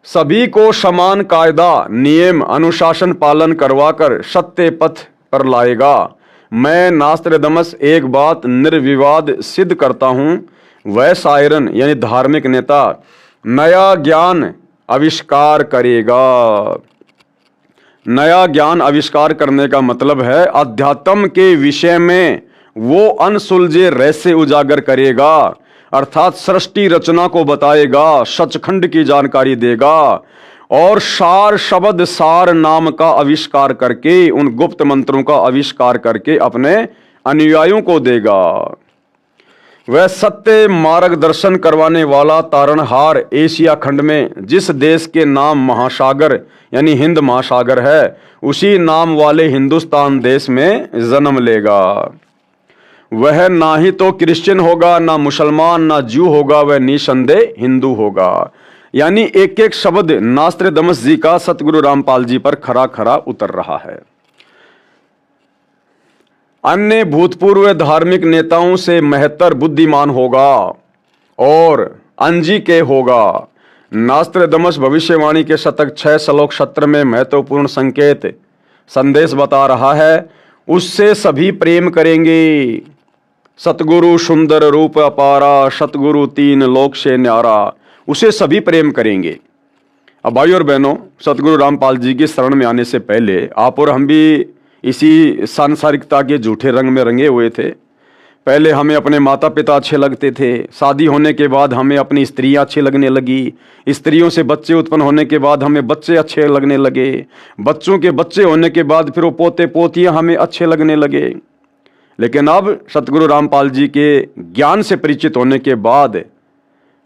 सभी को समान कायदा नियम अनुशासन पालन करवाकर सत्य पथ पर लाएगा। मैं नास्त्रदमस एक बात निर्विवाद सिद्ध करता हूँ, वह सायरन यानी धार्मिक नेता नया ज्ञान आविष्कार करेगा। नया ज्ञान आविष्कार करने का मतलब है अध्यात्म के विषय में वो अनसुलझे रहस्य उजागर करेगा, अर्थात सृष्टि रचना को बताएगा, सचखंड की जानकारी देगा और सार शब्द सार नाम का आविष्कार करके, उन गुप्त मंत्रों का आविष्कार करके अपने अनुयायियों को देगा। वह सत्य मार्गदर्शन करवाने वाला तारणहार एशिया खंड में जिस देश के नाम महासागर यानी हिंद महासागर है, उसी नाम वाले हिंदुस्तान देश में जन्म लेगा। वह ना ही तो क्रिश्चियन होगा, ना मुसलमान, ना ज्यू होगा, वह निसंदेह हिंदू होगा। यानी एक एक शब्द नास्त्रदमस जी का सतगुरु रामपाल जी पर खरा खरा उतर रहा है। अन्य भूतपूर्व धार्मिक नेताओं से महत्तर बुद्धिमान होगा और अंजी के होगा। नास्त्रदमस भविष्यवाणी के शतक 6 श्लोक 17 में महत्वपूर्ण संकेत संदेश बता रहा है। उससे सभी प्रेम करेंगे। सतगुरु सुंदर रूप अपारा, सतगुरु तीन लोक से न्यारा, उसे सभी प्रेम करेंगे। अब भाइयों और बहनों, सतगुरु रामपाल जी की शरण में आने से पहले आप और हम भी इसी सांसारिकता के झूठे रंग में रंगे हुए थे। पहले हमें अपने माता पिता अच्छे लगते थे, शादी होने के बाद हमें अपनी स्त्रियां अच्छी लगने लगी, स्त्रियों से बच्चे उत्पन्न होने के बाद हमें बच्चे अच्छे लगने लगे, बच्चों के बच्चे होने के बाद फिर वो पोते पोतियां हमें अच्छे लगने लगे। लेकिन अब सतगुरु रामपाल जी के ज्ञान से परिचित होने के बाद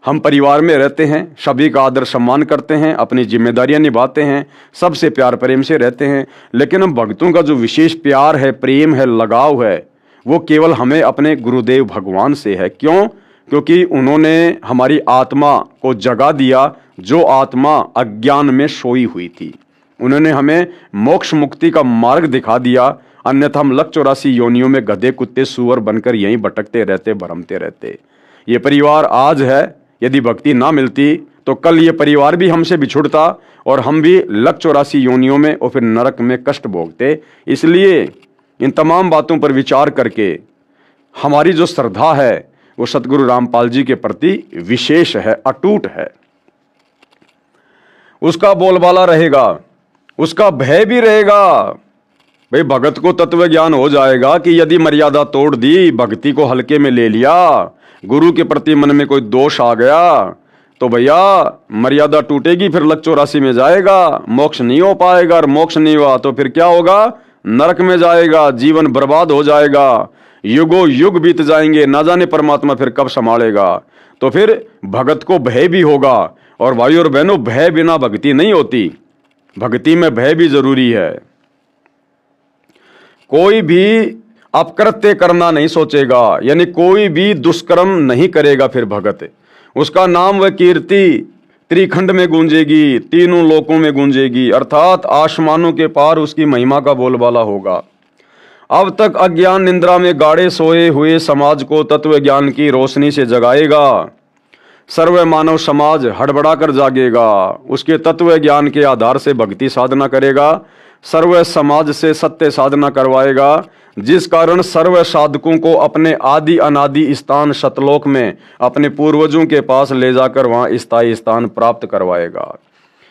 हम परिवार में रहते हैं, सभी का आदर सम्मान करते हैं, अपनी जिम्मेदारियां निभाते हैं, सबसे प्यार प्रेम से रहते हैं। लेकिन हम भक्तों का जो विशेष प्यार है, प्रेम है, लगाव है, वो केवल हमें अपने गुरुदेव भगवान से है। क्यों? क्योंकि उन्होंने हमारी आत्मा को जगा दिया, जो आत्मा अज्ञान में सोई हुई थी। उन्होंने हमें मोक्ष मुक्ति का मार्ग दिखा दिया, अन्यथा हम लख 84 योनियों में गधे कुत्ते सूअर बनकर यहीं भटकते रहते, भरमते रहते। ये परिवार आज है, यदि भक्ति ना मिलती तो कल ये परिवार भी हमसे बिछुड़ता और हम भी लख 84 योनियों में और फिर नरक में कष्ट भोगते। इसलिए इन तमाम बातों पर विचार करके हमारी जो श्रद्धा है वो सतगुरु रामपाल जी के प्रति विशेष है, अटूट है। उसका बोलबाला रहेगा, उसका भय भी रहेगा। भाई भगत को तत्व ज्ञान हो जाएगा कि यदि मर्यादा तोड़ दी, भक्ति को हल्के में ले लिया, गुरु के प्रति मन में कोई दोष आ गया तो भैया मर्यादा टूटेगी, फिर लख 84 में जाएगा, मोक्ष नहीं हो पाएगा। और मोक्ष नहीं हुआ तो फिर क्या होगा? नरक में जाएगा, जीवन बर्बाद हो जाएगा, युगों युग बीत जाएंगे, ना जाने परमात्मा फिर कब संभालेगा। तो फिर भगत को भय भी होगा। और भाइयों और बहनों, भय बिना भक्ति नहीं होती, भक्ति में भय भी जरूरी है। कोई भी अपकृत्य करना नहीं सोचेगा, यानी कोई भी दुष्कर्म नहीं करेगा, फिर भगत उसका नाम व कीर्ति त्रिखंड में गूंजेगी, तीनों लोकों में गूंजेगी, अर्थात आसमानों के पार उसकी महिमा का बोलबाला होगा। अब तक अज्ञान निंद्रा में गाड़े सोए हुए समाज को तत्व ज्ञान की रोशनी से जगाएगा। सर्व मानव समाज हड़बड़ाकर जागेगा, उसके तत्व ज्ञान के आधार से भक्ति साधना करेगा, सर्व समाज से सत्य साधना करवाएगा, जिस कारण सर्व साधकों को अपने आदि अनादि स्थान सतलोक में अपने पूर्वजों के पास ले जाकर वहां स्थायी स्थान प्राप्त करवाएगा,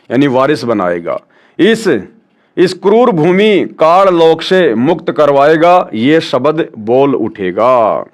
यानी वारिस बनाएगा। इस क्रूर भूमि काल लोक से मुक्त करवाएगा, ये शब्द बोल उठेगा।